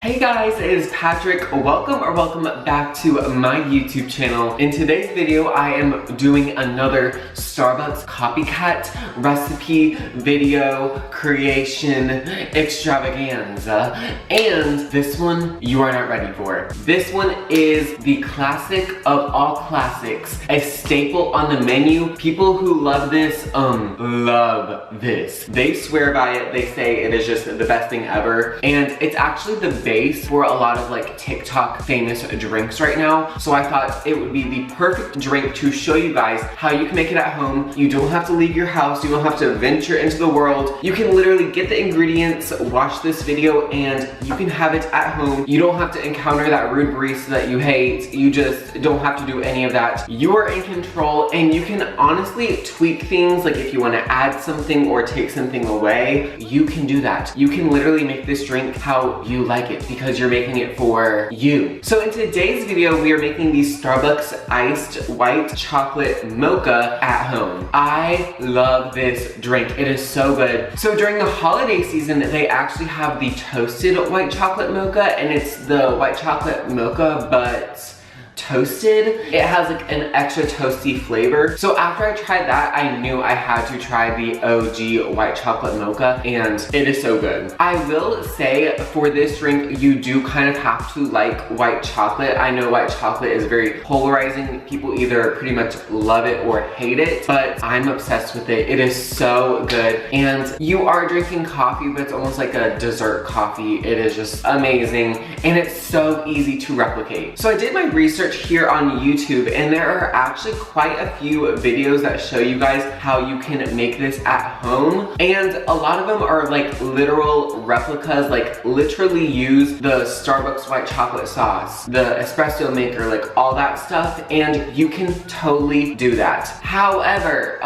Hey guys, it is Patrick. Welcome back to my YouTube channel. In today's video, I am doing another Starbucks copycat recipe video creation extravaganza. And this one, you are not ready for. This one is the classic of all classics, a staple on the menu. People who love this, love this. They swear by it. They say it is just the best thing ever. And it's actually the base for a lot of like TikTok famous drinks right now. So I thought it would be the perfect drink to show you guys how you can make it at home. You don't have to leave your house. You don't have to venture into the world. You can literally get the ingredients, watch this video, and you can have it at home. You don't have to encounter that rude barista that you hate. You just don't have to do any of that. You are in control, and you can honestly tweak things. Like if you want to add something or take something away, you can do that. You can literally make this drink how you like it because you're making it for you. So in today's video, we are making the Starbucks iced white chocolate mocha at home. I love this drink. It is so good. So during the holiday season, they actually have the toasted white chocolate mocha, and it's the white chocolate mocha, but toasted. It has like an extra toasty flavor. So after I tried that, I knew I had to try the OG white chocolate mocha, and it is so good. I will say for this drink, you do kind of have to like white chocolate. I know white chocolate is very polarizing. People either pretty much love it or hate it, but I'm obsessed with it. It is so good. And you are drinking coffee, but it's almost like a dessert coffee. It is just amazing, and it's so easy to replicate. So I did my research here on YouTube, and there are actually quite a few videos that show you guys how you can make this at home, and a lot of them are like literal replicas, like literally use the Starbucks white chocolate sauce, the espresso maker, like all that stuff, and you can totally do that. However,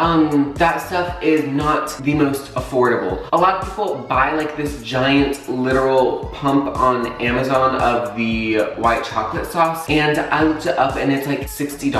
that stuff is not the most affordable. A lot of people buy like this giant literal pump on Amazon of the white chocolate sauce, and I looked it up and it's like $60.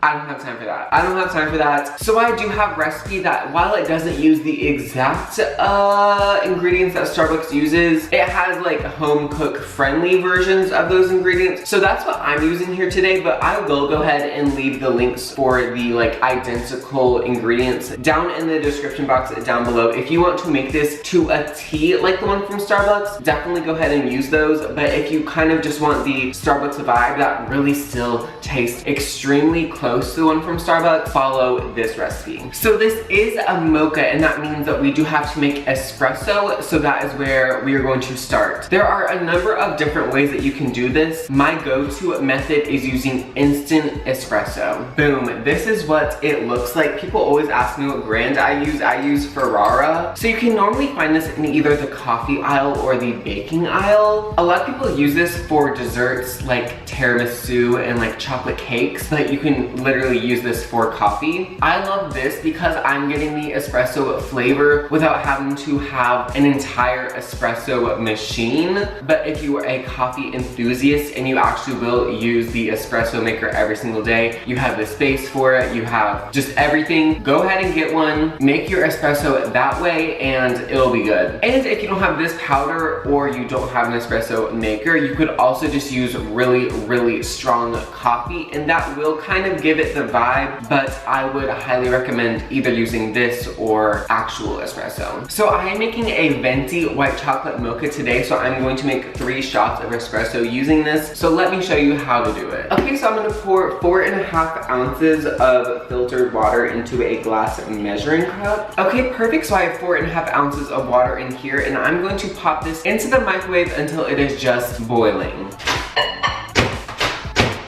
I don't have time for that. I don't have time for that. So I do have a recipe that, while it doesn't use the exact ingredients that Starbucks uses, it has like home cook friendly versions of those ingredients. So that's what I'm using here today, but I will go ahead and leave the links for the like identical ingredients down in the description box down below. If you want to make this to a T like the one from Starbucks, definitely go ahead and use those. But if you kind of just want the Starbucks vibe that really still tastes extremely close to the one from Starbucks, follow this recipe. So this is a mocha, and that means that we do have to make espresso, so that is where we are going to start. There are a number of different ways that you can do this. My go-to method is using instant espresso. Boom, this is what it looks like. People always ask me what brand I use. I use Ferrara. So you can normally find this in either the coffee aisle or the baking aisle. A lot of people use this for desserts like tiramisu and like chocolate cakes, but you can literally use this for coffee. I love this because I'm getting the espresso flavor without having to have an entire espresso machine. But if you are a coffee enthusiast and you actually will use the espresso maker every single day, you have the space for it, you have just everything, go ahead and get one, make your espresso that way, and it'll be good. And if you don't have this powder or you don't have an espresso maker, you could also just use really strong coffee, and that will kind of give it the vibe, but I would highly recommend either using this or actual espresso. So I am making a venti white chocolate mocha today, so I'm going to make 3 shots of espresso using this. So let me show you how to do it. Okay, so I'm going to pour 4.5 ounces of filtered water into a glass measuring cup. Okay, perfect. So I have 4.5 ounces of water in here, and I'm going to pop this into the microwave until it is just boiling.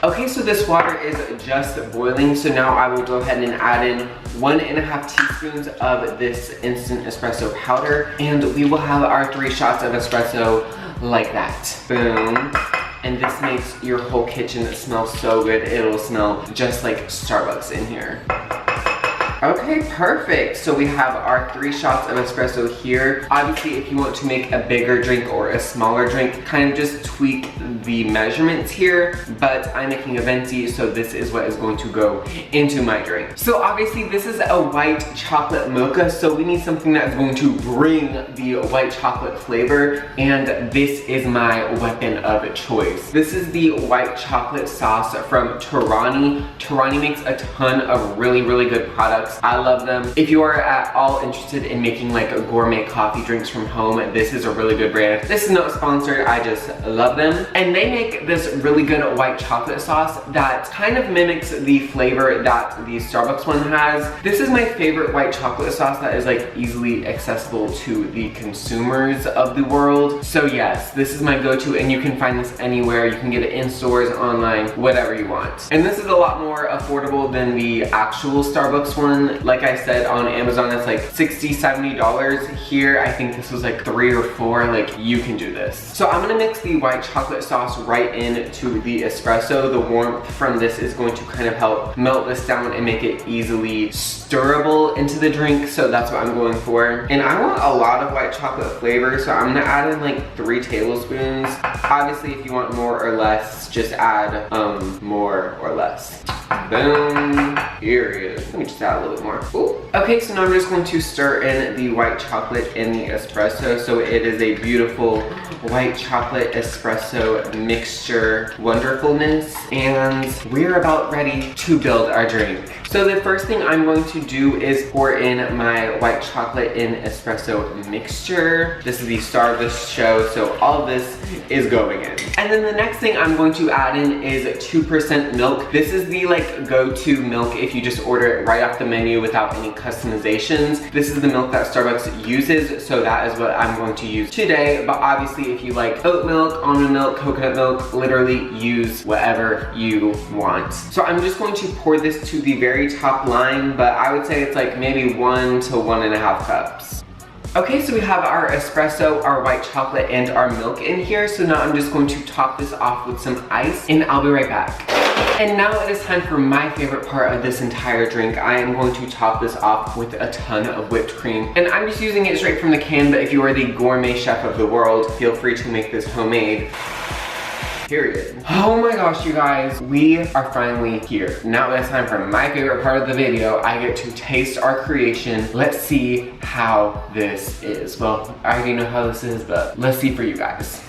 Okay, so this water is just boiling, so now I will go ahead and add in 1.5 teaspoons of this instant espresso powder, and we will have our 3 shots of espresso like that. Boom. And this makes your whole kitchen smell so good. It'll smell just like Starbucks in here. Okay, perfect. So we have our 3 shots of espresso here. Obviously, if you want to make a bigger drink or a smaller drink, kind of just tweak the measurements here, but I'm making a venti, so this is what is going to go into my drink. So obviously this is a white chocolate mocha, so we need something that is going to bring the white chocolate flavor, and this is my weapon of choice. This is the white chocolate sauce from Torani. Torani makes a ton of really good products. I love them. If you are at all interested in making like gourmet coffee drinks from home, this is a really good brand. This is not sponsored, I just love them. And they make this really good white chocolate sauce that kind of mimics the flavor that the Starbucks one has. This is my favorite white chocolate sauce that is like easily accessible to the consumers of the world. So yes, this is my go-to, and you can find this anywhere. You can get it in stores, online, whatever you want. And this is a lot more affordable than the actual Starbucks one. Like I said, on Amazon it's like $60, $70. Here I think this was like 3 or 4. Like, you can do this. So I'm gonna mix the white chocolate sauce right into the espresso. The warmth from this is going to kind of help melt this down and make it easily stirrable into the drink, so that's what I'm going for. And I want a lot of white chocolate flavor, so I'm gonna add in like 3 tablespoons. Obviously, if you want more or less, just add more or less. Boom, period. Let me just add a little bit more. Ooh. Okay, so now I'm just going to stir in the white chocolate in the espresso, so it is a beautiful white chocolate espresso mixture wonderfulness, and we're about ready to build our drink. So the first thing I'm going to do is pour in my white chocolate in espresso mixture. This is the star of this show, so all of this is going in. And then the next thing I'm going to add in is 2% milk. This is the like go-to milk if you just order it right off the menu without any customizations. This is the milk that Starbucks uses, so that is what I'm going to use today. But obviously if you like oat milk, almond milk, coconut milk, literally use whatever you want. So I'm just going to pour this to the very top line, but I would say it's like maybe 1 to 1.5 cups. Okay, so we have our espresso, our white chocolate, and our milk in here. So now I'm just going to top this off with some ice, and I'll be right back. And now it is time for my favorite part of this entire drink. I am going to top this off with a ton of whipped cream. And I'm just using it straight from the can, but if you are the gourmet chef of the world, feel free to make this homemade. Period. Oh my gosh, you guys, we are finally here. Now it's time for my favorite part of the video. I get to taste our creation. Let's see how this is. Well, I already know how this is, but let's see for you guys.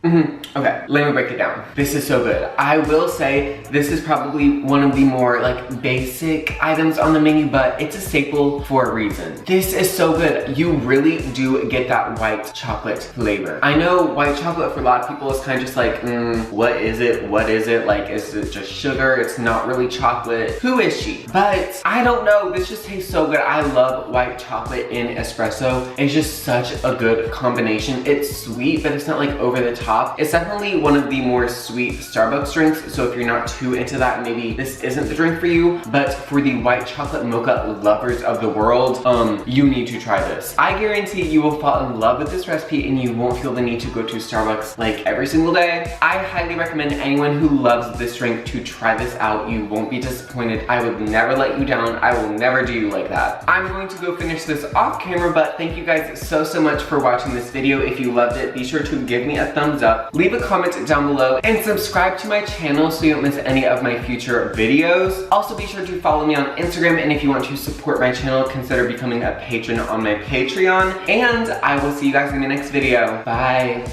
Okay, let me break it down. This is so good. I will say this is probably one of the more like basic items on the menu, but it's a staple for a reason. This is so good. You really do get that white chocolate flavor. I know white chocolate for a lot of people is kind of just like, what is it? What is it? Like, is it just sugar? It's not really chocolate. Who is she? But I don't know. This just tastes so good. I love white chocolate in espresso. It's just such a good combination. It's sweet, but it's not like over the top. It's definitely one of the more sweet Starbucks drinks, so if you're not too into that, maybe this isn't the drink for you. But for the white chocolate mocha lovers of the world, you need to try this. I guarantee you will fall in love with this recipe and you won't feel the need to go to Starbucks like every single day. I highly recommend anyone who loves this drink to try this out. You won't be disappointed. I would never let you down. I will never do you like that. I'm going to go finish this off camera, but thank you guys so much for watching this video. If you loved it, be sure to give me a thumbs up, leave a comment down below, and subscribe to my channel so you don't miss any of my future videos. Also be sure to follow me on Instagram, and if you want to support my channel, consider becoming a patron on my Patreon, and I will see you guys in the next video. Bye.